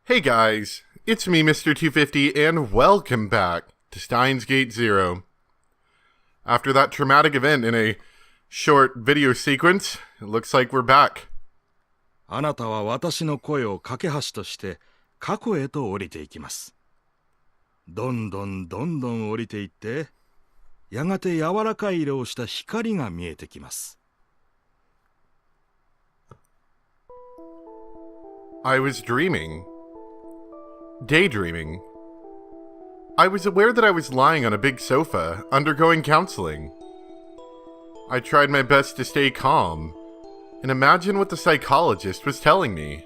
Hey guys, it's me, Mr. 250, and welcome back to Steins Gate Zero. After that traumatic event in a short video sequence, it looks like we're back. あなたは私の声を架け橋として過去へと降りていきます。どんどん降りていって、やがて柔らかい色をした光が見えてきます。I was daydreaming. I was aware that I was lying on a big sofa, undergoing counseling. I tried my best to stay calm and imagine what the psychologist was telling me.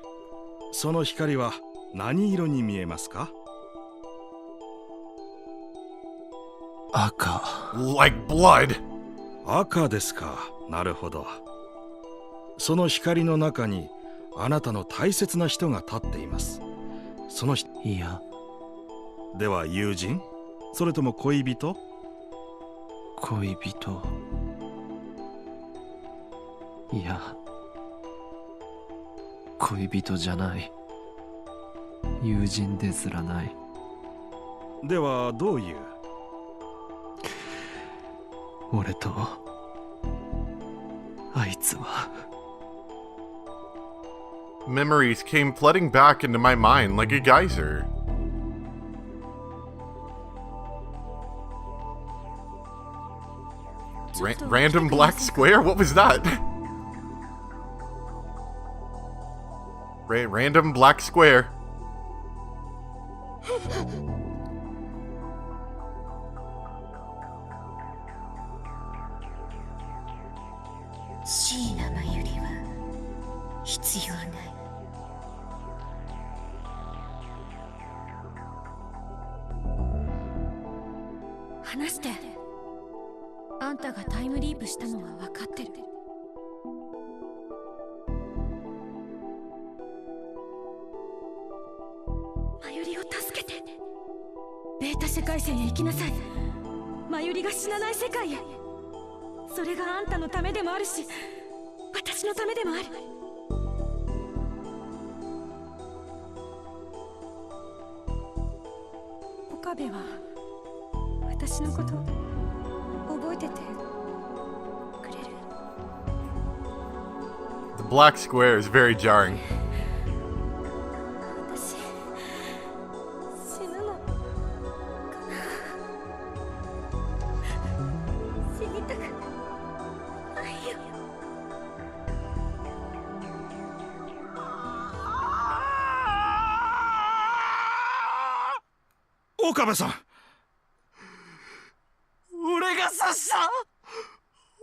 その光は何色に見えますか？赤。 Like blood! 赤ですか。なるほど。その光の中にあなたの大切な人が立っています。その人、いや、では友人？それとも恋人？恋人。いや、恋人じゃない。友人ですらない。ではどういう？俺とあいつは。Memories came flooding back into my mind like a geyser. Random black square? What was that? Random black square. Beta 世界線へ行きなさい。マユリが死なない世界へ。それがあんたのためでもあるし、私のためでもある。岡部は私のこと覚えててくれる？ The black square is very jarring. 私死ぬのかな。死にたくないよ。岡部さん、俺が刺した。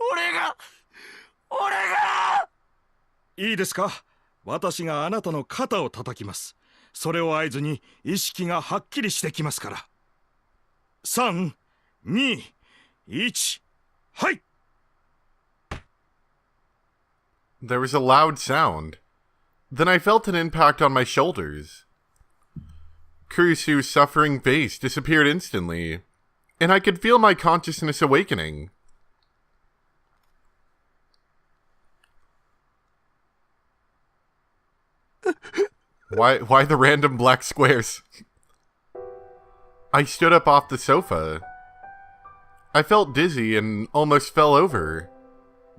俺がいいですか？私があなたの肩を叩きます。それを合図に意識がはっきりしてきますから。3、2、1、はい。 There was a loud sound. Then I felt an impact on my shoulders. Kurisu's suffering face disappeared instantly, and I could feel my consciousness awakening. Why the random black squares? I stood up off the sofa. I felt dizzy and almost fell over.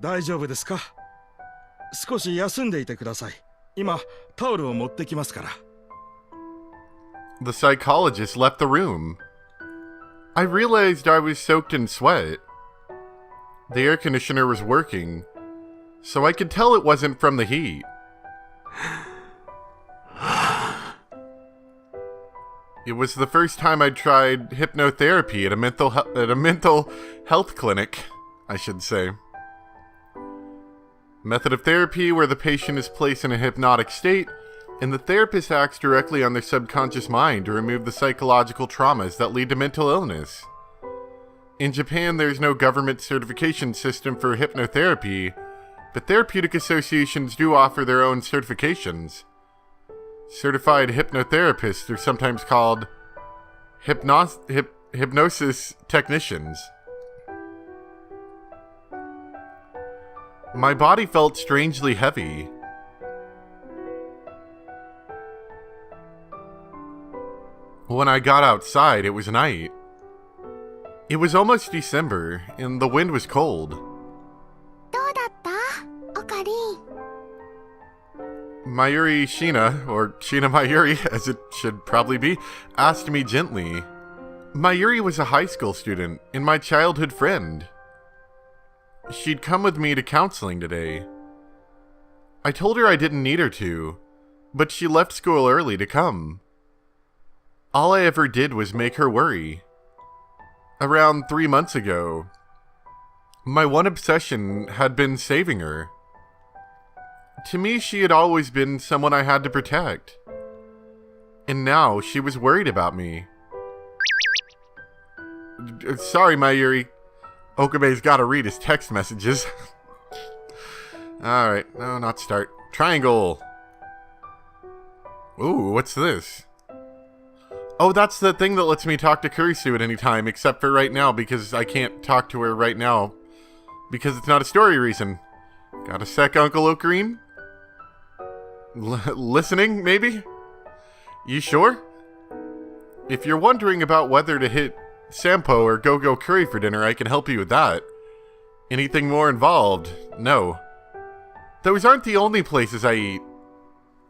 大丈夫ですか？少し休んでいてください。今タオルを持ってきますから。The psychologist left the room. I realized I was soaked in sweat. The air conditioner was working, so I could tell it wasn't from the heat. It was the first time I'd tried hypnotherapy at a mental health clinic, I should say. Method of therapy where the patient is placed in a hypnotic state and the therapist acts directly on their subconscious mind to remove the psychological traumas that lead to mental illness. In Japan, there's no government certification system for hypnotherapy, but therapeutic associations do offer their own certifications. Certified hypnotherapists are sometimes called hypnosis technicians. My body felt strangely heavy. When I got outside, it was night. It was almost December, and the wind was cold. どうだったオカリン。 Mayuri Shina, or Shina Mayuri, as it should probably be, asked me gently. Mayuri was a high school student and my childhood friend. She'd come with me to counseling today. I told her I didn't need her to, but she left school early to come. All I ever did was make her worry. Around 3 months ago, my one obsession had been saving her. To me, she had always been someone I had to protect. And now she was worried about me. Sorry, Mayuri. Okabe's gotta read his text messages. Alright, no, not start. Triangle. Ooh, what's this? Oh, that's the thing that lets me talk to Kurisu at any time, except for right now, because I can't talk to her right now. Because it's not a story reason. Got a sec, Uncle Ocarine? Listening, maybe? You sure? If you're wondering about whether to hit Sampo or Go-Go Curry for dinner, I can help you with that. Anything more involved? No. Those aren't the only places I eat.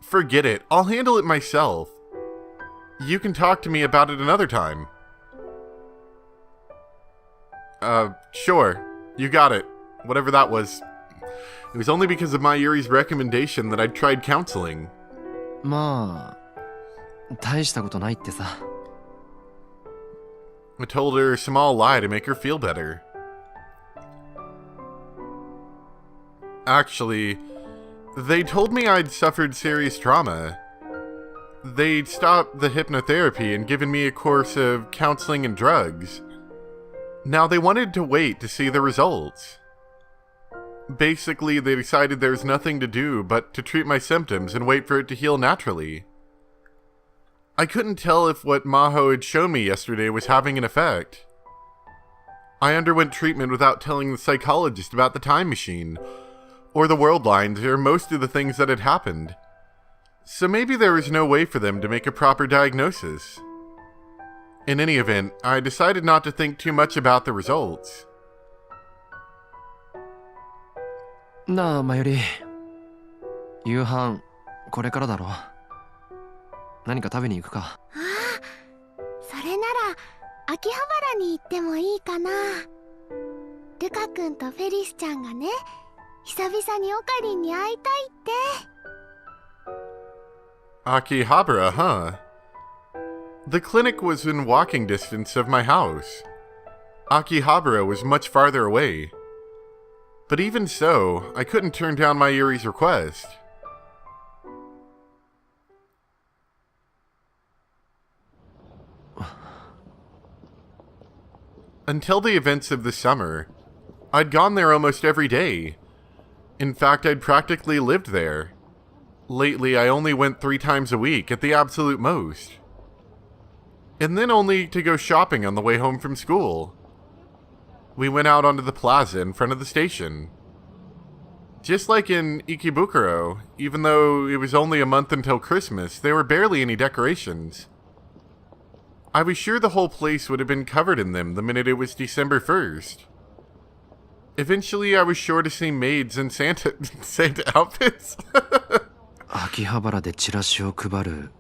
Forget it. I'll handle it myself. You can talk to me about it another time. Sure. You got it. Whatever that was. It was only because of Mayuri's recommendation that I'd tried counseling. まあ、大したことないってさ。I told her a small lie to make her feel better. Actually, they told me I'd suffered serious trauma. They'd stopped the hypnotherapy and given me a course of counseling and drugs. Now they wanted to wait to see the results. Basically, they decided there was nothing to do but to treat my symptoms and wait for it to heal naturally. I couldn't tell if what Maho had shown me yesterday was having an effect. I underwent treatment without telling the psychologist about the time machine, or the world lines, or most of the things that had happened. So maybe there was no way for them to make a proper diagnosis. In any event, I decided not to think too much about the results. なあ、マユリ。夕飯、これからだろ。何か食べに行くか。ああ、それなら秋葉原に行ってもいいかな。ルカ君とフェリスちゃんがね、久々にオカリンに会いたいって。Akihabara, huh? The clinic was in walking distance of my house. Akihabara was much farther away. But even so, I couldn't turn down Mayuri's request. Until the events of the summer, I'd gone there almost every day. In fact, I'd practically lived there. Lately, I only went 3 times a week at the absolute most. And then only to go shopping on the way home from school. We went out onto the plaza in front of the station. Just like in Ikebukuro, even though it was only a month until Christmas, there were barely any decorations. I was sure the whole place would have been covered in them the minute it was December 1st. Eventually, I was sure to see maids in Santa outfits. 秋葉原でチラシを配る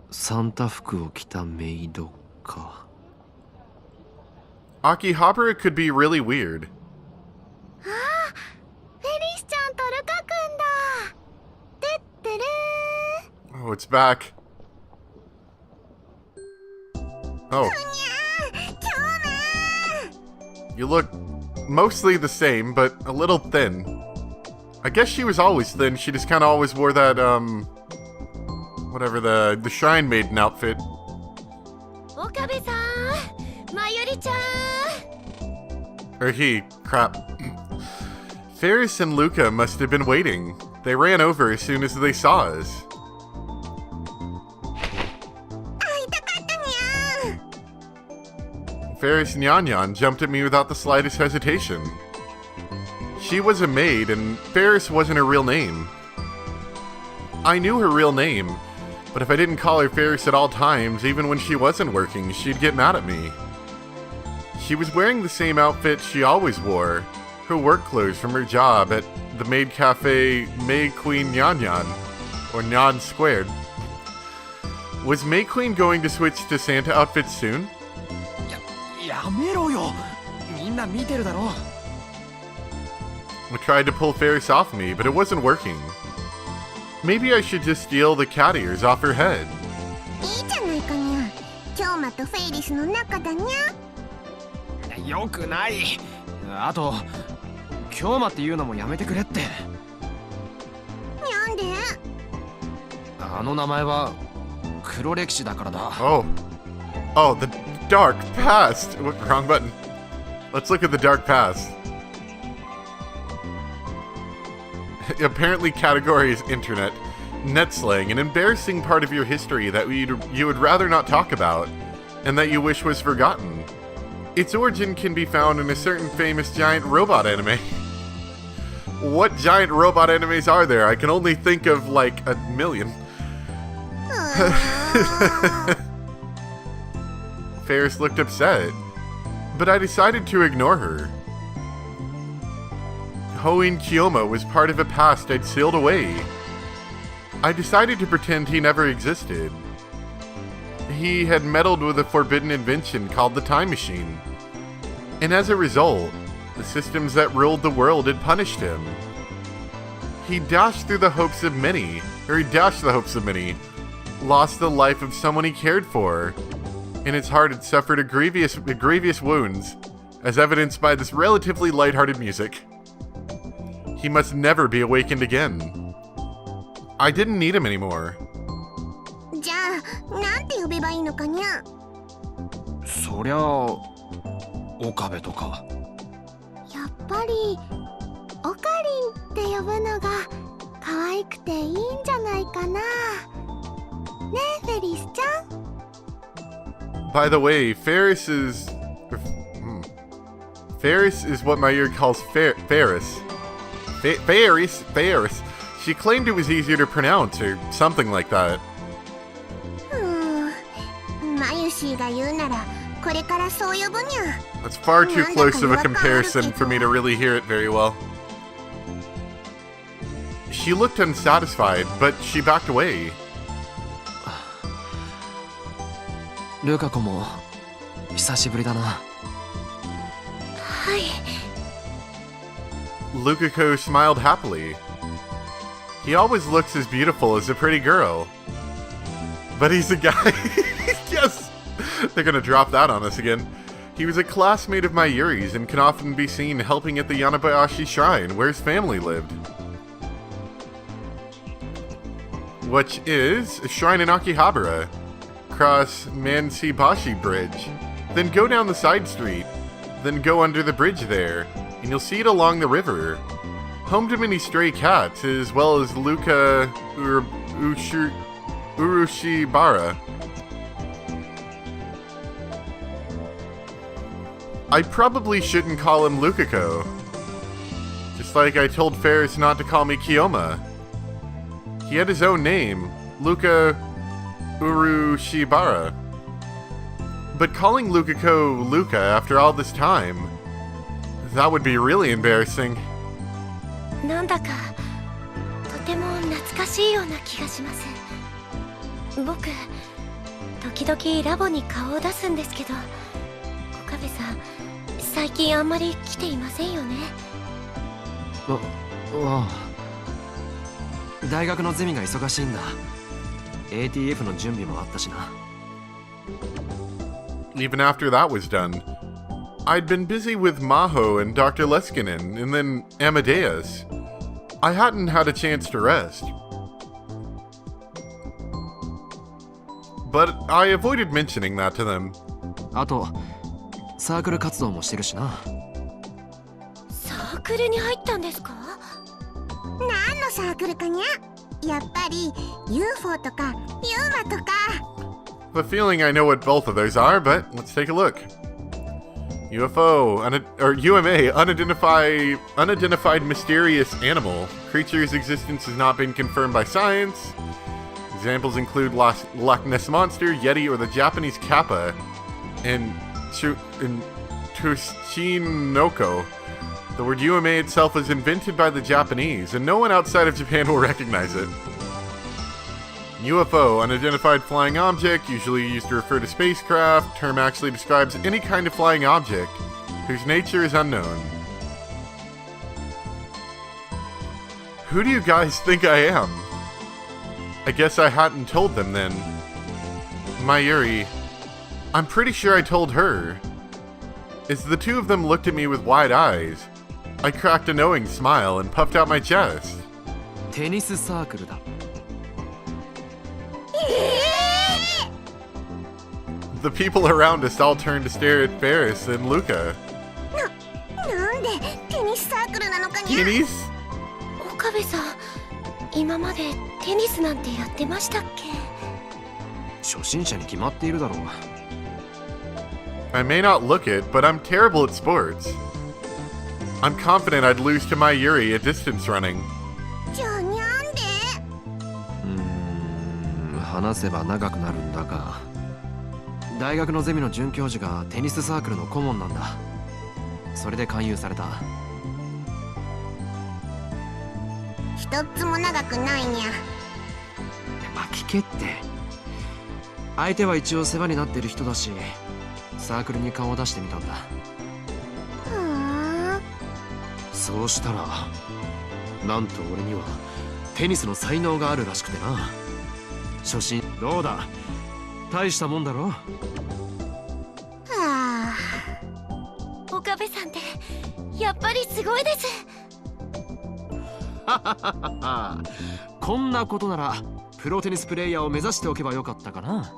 サンタ服を着たメイドか。Akihabara could be really weird. ああ、フェリスちゃんとルカ君だ。てってるー。 Oh, it's back. Oh. You look mostly the same, but a little thin. I guess she was always thin, she just kind of always wore that, whatever, the Shrine Maiden outfit. 岡部さん、まゆりちゃん。 Or he, crap. Ferris and Luca must have been waiting. They ran over as soon as they saw us. 会いたかったにゃん。 Ferris Nyan jumped at me without the slightest hesitation. She was a maid, and Ferris wasn't her real name. I knew her real name, But if I didn't call her Ferris at all times, even when she wasn't working, she'd get mad at me. She was wearing the same outfit she always wore, her work clothes from her job at the maid cafe May Queen Nyan Nyan, or Nyan Squared. Was May Queen going to switch to Santa outfits soon? やめろよ。みんな見てるだろ。I tried to pull Ferris off me, but it wasn't working. Maybe I should just steal the cat ears off her head. いいじゃないかにゃ。京馬とフェイリスの仲だにゃ。よくない。あと、京馬っていうのもやめてくれって。なんで？あの名前は黒歴史だからだ。Oh, the dark past. Wrong button. Let's look at the dark past. Apparently category is internet. Net slang, an embarrassing part of your history that you would rather not talk about, and that you wish was forgotten. Its origin can be found in a certain famous giant robot anime. What giant robot animes are there? I can only think of like a million. Ferris looked upset, but I decided to ignore her. Hoin Kiyoma was part of a past I'd sealed away. I decided to pretend he never existed. He had meddled with a forbidden invention called the time machine. And as a result, the systems that ruled the world had punished him. He dashed the hopes of many, lost the life of someone he cared for, and his heart had suffered grievous wounds, as evidenced by this relatively lighthearted music. He must never be awakened again. I didn't need him anymore. じゃあ、なんて呼べばいいのかにゃ。そりゃあ、岡部とか。やっぱりオカリンって呼ぶのが可愛くていいんじゃないかな。ねえ、フェリスちゃん。By the way, Ferris is what my ear calls Ferris. Ferris. She claimed it was easier to pronounce, or something like that. マユシーが言うならこれからそう呼ぶにゃ。 That's far too close of a comparison for me to really hear it very well. She looked unsatisfied, but she backed away. ルカ子も久しぶりだな。はい。 Lukako smiled happily. He always looks as beautiful as a pretty girl. But he's a guy... Yes! They're gonna drop that on us again. He was a classmate of Mayuri's and can often be seen helping at the Yanabayashi Shrine, where his family lived. Which is a shrine in Akihabara. Cross Mansibashi Bridge. Then go down the side street. Then go under the bridge there. And you'll see it along the river. Home to many stray cats, as well as Luka Urushibara. I probably shouldn't call him Lukako. Just like I told Ferris not to call me Kiyoma. He had his own name, Luka Urushibara. But calling Lukako Luka after all this time, that would be really embarrassing. なんだかとても懐かしいような気がします。僕、時々ラボに顔を出すんですけど、岡部さん、最近あんまり来ていませんよね。大学のゼミが忙しいんだ。ATF の準備もあったしな。Even after that was done, I'd been busy with Maho and Dr. Leskinen, and then Amadeus. I hadn't had a chance to rest. But I avoided mentioning that to them. あと、サークル活動もしてるしな。サークルに入ったんですか？何のサークルかにゃ？やっぱり UFO とか UMA とか。 The feeling I know what both of those are, but let's take a look. UFO, or UMA, unidentified mysterious animal. Creature's existence has not been confirmed by science. Examples include Loch Ness Monster, Yeti, or the Japanese Kappa, and Tushinoko. The word UMA itself was invented by the Japanese, and no one outside of Japan will recognize it. UFO, unidentified flying object, usually used to refer to spacecraft. Term actually describes any kind of flying object whose nature is unknown. Who do you guys think I am? I guess I hadn't told them then. Mayuri, I'm pretty sure I told her. As the two of them looked at me with wide eyes, I cracked a knowing smile and puffed out my chest. テニスサークルだ。The people around us all turned to stare at Ferris and Luca. なんでテニスサークルなのかにゃ。 Tennis? 岡部さん、今までテニスなんてやってましたっけ？初心者に決まっているだろう。I may not look it, but I'm terrible at sports. I'm confident I'd lose to Mayuri at distance running. じゃあにゃんで？話せば長くなるんだが、大学のゼミの准教授がテニスサークルの顧問なんだ。それで勧誘された。一つも長くないにゃ。まあ聞けって。相手は一応世話になってる人だし、サークルに顔を出してみたんだ。ふーん。そうしたら、なんと俺にはテニスの才能があるらしくてな。初心どうだ、大したもんだろ。はあ。岡部さんってやっぱりすごいです。こんなことならプロテニスプレイヤーを目指しておけばよかったかな。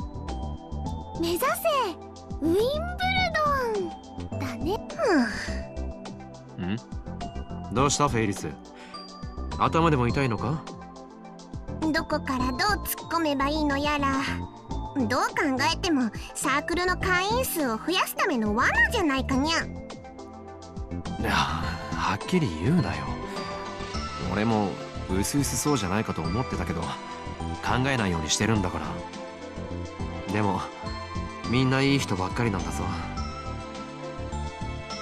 目指せウィンブルドンだね。どうしたフェイリス、頭でも痛いのか？どこからどう突っ込めばいいのやら。どう考えてもサークルの会員数を増やすための罠じゃないかにゃ。いや、はっきり言うなよ。俺もうすうすそうじゃないかと思ってたけど、考えないようにしてるんだから。でもみんないい人ばっかりなんだぞ。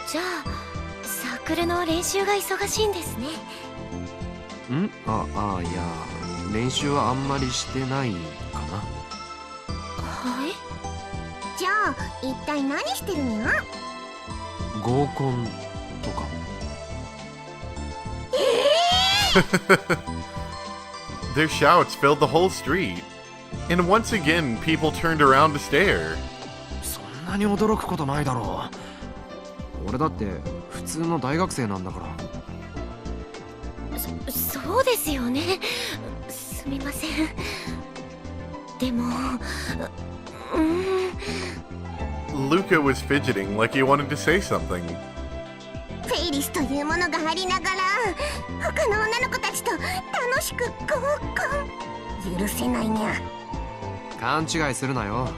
じゃあサークルの練習が忙しいんですね。いや、練習はあんまりしてないかな。はい。じゃあ一体何してるにゃ？合コンとか。Their shouts filled the whole street, and once again people turned around to stare. そんなに驚くことないだろう。俺だって普通の大学生なんだから。そうですよね。すみません。でも、Luca was fidgeting like he wanted to say something. フェイリスというものがありながら他の女の子たちと楽しく合コン。許せないにゃ。勘違いするなよ。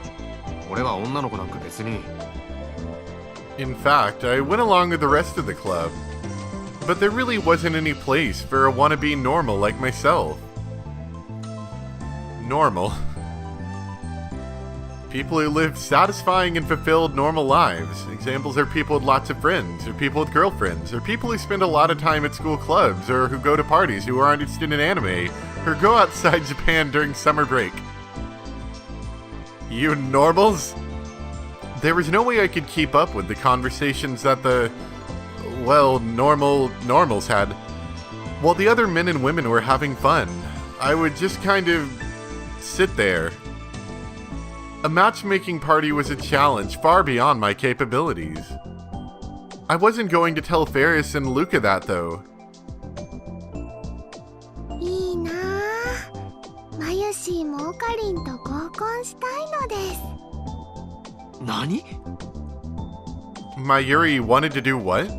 俺は女の子なんか別に。In fact, I went along with the rest of the club, but there really wasn't any place for a wannabe normal like myself. Normal. People who live satisfying and fulfilled normal lives. Examples are people with lots of friends, or people with girlfriends, or people who spend a lot of time at school clubs, or who go to parties, who aren't interested in anime, or go outside Japan during summer break. You normals? There was no way I could keep up with the conversations that the, well, normals had. While the other men and women were having fun, I would just kind of sit there. A matchmaking party was a challenge far beyond my capabilities. I wasn't going to tell Ferris and Luca that, though. いいなぁ。マユシーもオカリンと合コンしたいのです。何？ Mayuri wanted to do what?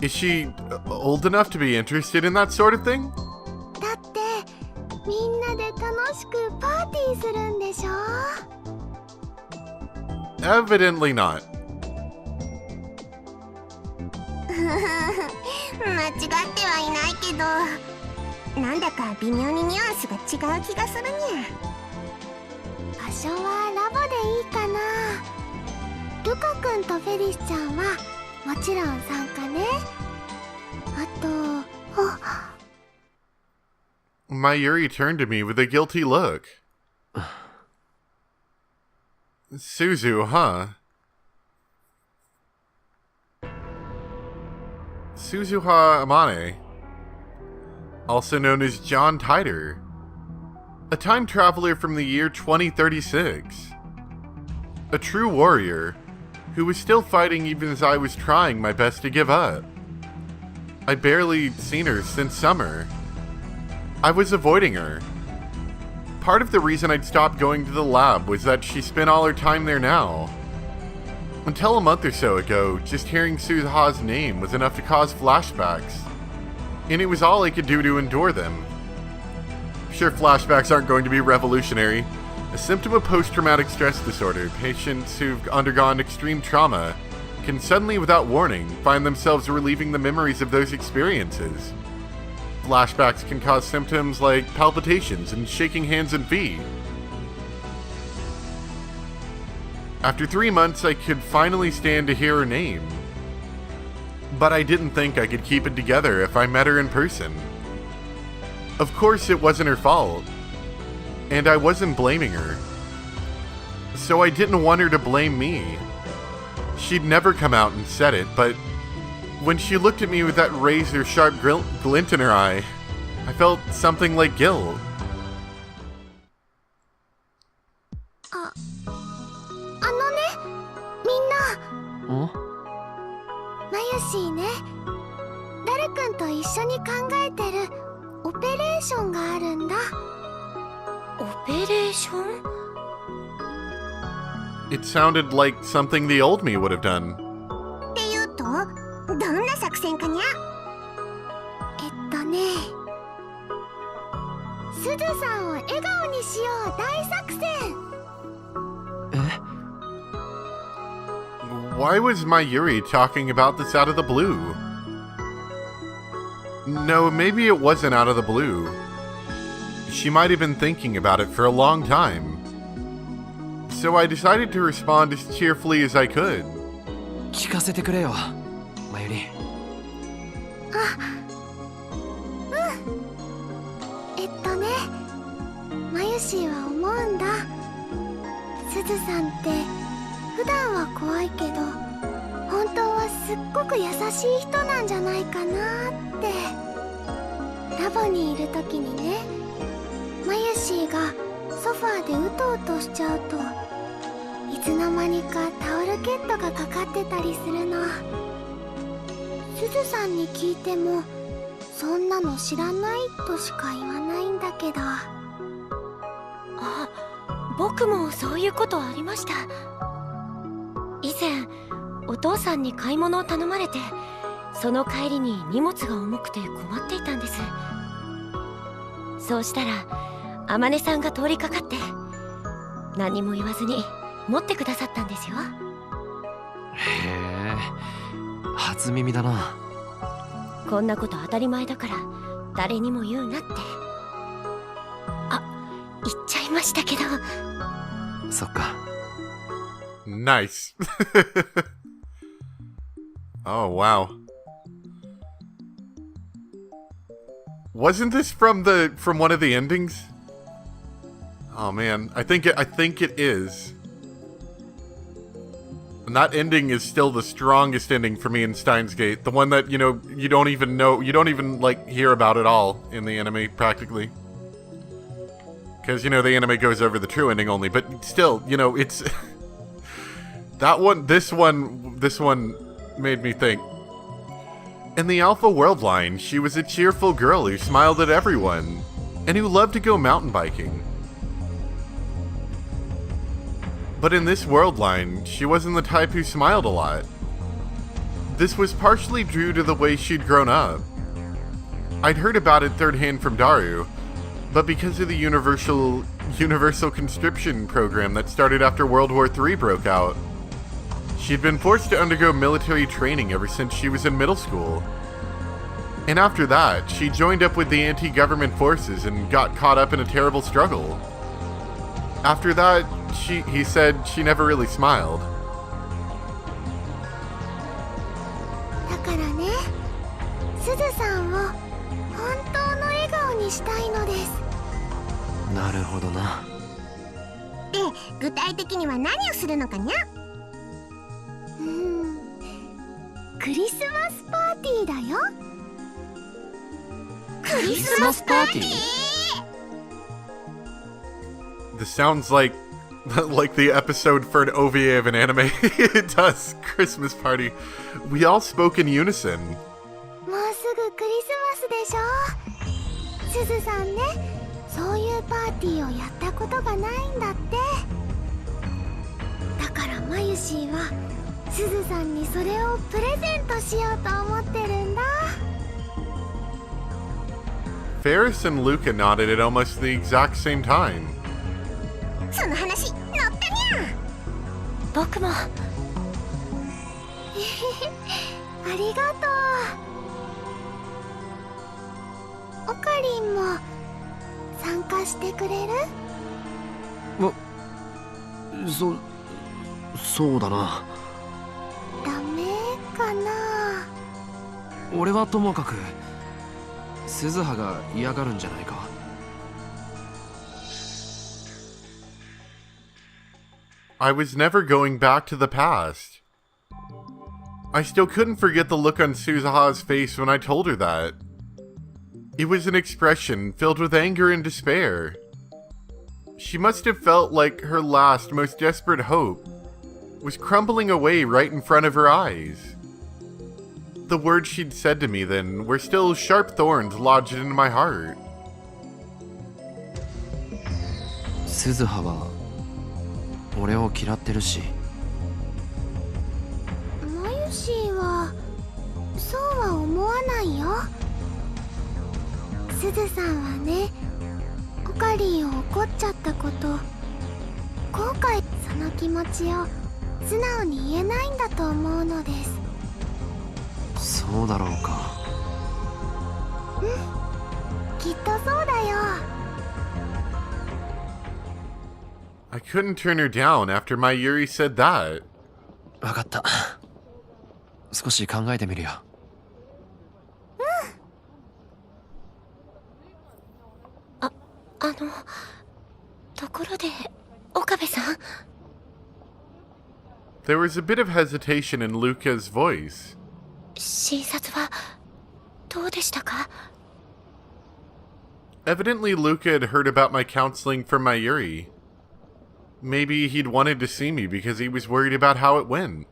Is she old enough to be interested in that sort of thing? だってみんなで楽しくパーティーするんでしょ？ Evidently not. 間違ってはいないけど、なんだか微妙にニュアンスが違う気がするにゃ。場所はラボでいいかな。ルカ君とフェリスちゃんはもちろん参加ね。あとMayuri turned to me with a guilty look. Suzu, huh? Suzuha Amane, also known as John Titor, a time traveler from the year 2036. A true warrior, who was still fighting even as I was trying my best to give up. I'd barely seen her since summer. I was avoiding her. Part of the reason I'd stopped going to the lab was that she spent all her time there now. Until a month or so ago, just hearing Suzuha's name was enough to cause flashbacks. And it was all I could do to endure them. Sure, flashbacks aren't going to be revolutionary. A symptom of post-traumatic stress disorder, patients who've undergone extreme trauma can suddenly, without warning, find themselves reliving the memories of those experiences. Flashbacks can cause symptoms like palpitations and shaking hands and feet. After 3 months, I could finally stand to hear her name. But I didn't think I could keep it together if I met her in person. Of course, it wasn't her fault. And I wasn't blaming her. So I didn't want her to blame me. She'd never come out and said it, but when she looked at me with that razor-sharp glint in her eye, I felt something like guilt. マユシーね、ダル君と一緒に考えてるオペレーションがあるんだ。オペレーション？ It sounded like something the old me would have done. っていうと、どんな作戦かにゃ？すずさんを笑顔にしよう大作戦。Why was Mayuri talking about this out of the blue? No, maybe it wasn't out of the blue. She might have been thinking about it for a long time. So I decided to respond as cheerfully as I could. 聞かせてくれよ、マユリ。マユシーは思うんだ。すずさんって普段は怖いけど本当はすっごく優しい人なんじゃないかなって。ラボにいる時にね、マユシーがソファーでうとうとしちゃうといつの間にかタオルケットがかかってたりするの。すずさんに聞いてもそんなの知らないとしか言わないんだけど。僕もそういうことありました。以前お父さんに買い物を頼まれて、その帰りに荷物が重くて困っていたんです。そうしたら天音さんが通りかかって何も言わずに持ってくださったんですよ。へえ、初耳だな。こんなこと当たり前だから誰にも言うなって。言っちゃいましたけど。そっか。Nice. Oh, wow. Wasn't this from one of the endings? Oh man, I think it is. And that ending is still the strongest ending for me in Steins Gate. The one that, you don't even like hear about at all in the anime practically. Because, the anime goes over the true ending only, but still, it's... that one, this one made me think. In the Alpha World line, she was a cheerful girl who smiled at everyone, and who loved to go mountain biking. But in this world line, she wasn't the type who smiled a lot. This was partially due to the way she'd grown up. I'd heard about it third hand from Daru, but because of the universal conscription program that started after World War III broke out, she'd been forced to undergo military training ever since she was in middle school. And after that, she joined up with the anti-government forces and got caught up in a terrible struggle. After that, he said she never really smiled. だからね、すずさんを本当の笑顔にしたいのです。なるほどな。で、具体的には何をするのかにゃ？クリスマスパーティーだよ。クリスマスパーティー？ This sounds like the episode for an OVA of an anime. It does. Christmas party. We all spoke in unison. もうすぐクリスマスでしょ。すずさんね、そういうパーティーをやったことがないんだって。だからマユシーはすずさんにそれをプレゼントしようと思ってるんだ。Ferris and Luca nodded at almost the exact same time. その話乗ったにゃ。僕も。ありがとう。オカリンも参加してくれる？そうだな。ダメかな。俺はともかく鈴葉が嫌がるんじゃないか。I was never going back to the past. I still couldn't forget the look on Suzuha's face when I told her that. It was an expression filled with anger and despair. She must have felt like her last, most desperate hope was crumbling away right in front of her eyes. The words she'd said to me then were still sharp thorns lodged into my heart. 鈴葉は俺を嫌ってるし。マユシーはそうは思わないよ。すずさんはね、オカリンを怒っちゃったこと、後悔、その気持ちを素直に言えないんだと思うのです。そうだろうか。うん、きっとそうだよ。I couldn't turn her down after my Yuri said that. わかった。少し考えてみるよ。ところで、岡部さん。There was a bit of hesitation in Luca's voice. 診察はどうでしたか？ Evidently, Luca had heard about my counseling from my Yuri. Maybe he'd wanted to see me because he was worried about how it went.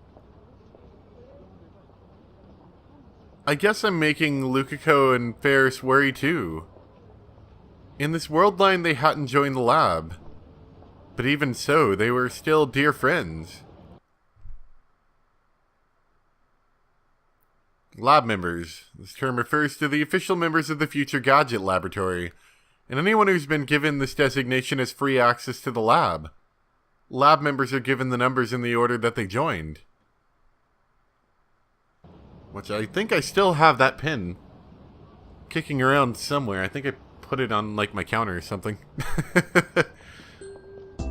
I guess I'm making Lukako and Ferris worry too. In this world line, they hadn't joined the lab. But even so, they were still dear friends. Lab members. This term refers to the official members of the Future Gadget Laboratory, and anyone who's been given this designation has free access to the lab. Lab members are given the numbers in the order that they joined. Which I think I still have that pin kicking around somewhere. I think I put it on like my counter or something.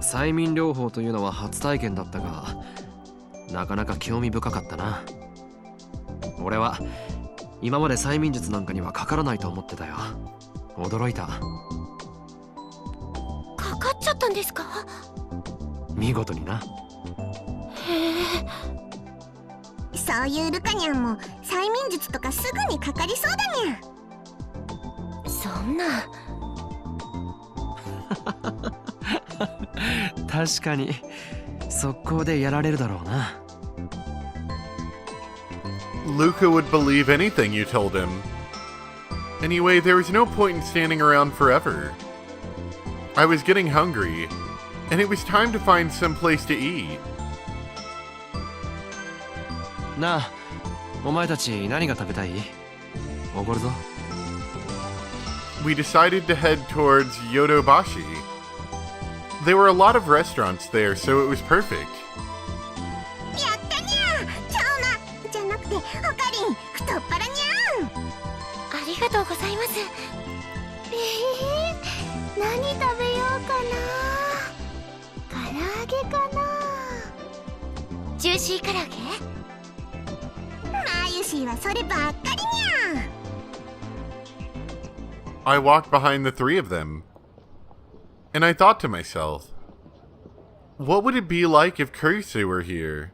催眠療法というのは初体験だったが、なかなか興味深かったな。俺は今まで催眠術なんかにはかからないと思ってたよ。驚いた。かかっちゃったんですか？見事にな。へえ。そういうルカニャンも催眠術とかすぐにかかりそうだにゃ。そんな。確かに速攻でやられるだろうな。Luca would believe anything you told him. Anyway, there was no point in standing around forever. I was getting hungry, and it was time to find some place to eat. なあ、お前たち何が食べたい？おごるぞ。We decided to head towards Yodobashi. There were a lot of restaurants there, so it was perfect. やったにゃ。ちゃうな。じゃなくて、オカリン、太っ腹にゃん。あがとうございます。何食べようかな。唐揚げかな。ジューシー唐揚げ？マユシーはそればっかりにゃ。 I walked behind the three of them, and I thought to myself, what would it be like if Kurise were here?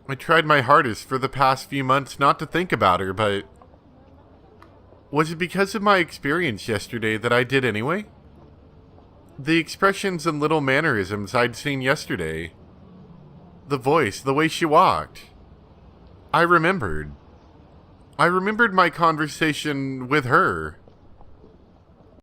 I tried my hardest for the past few months not to think about her, but was it because of my experience yesterday that I did anyway? The expressions and little mannerisms I'd seen yesterday. The voice, the way she walked. I remembered my conversation with her.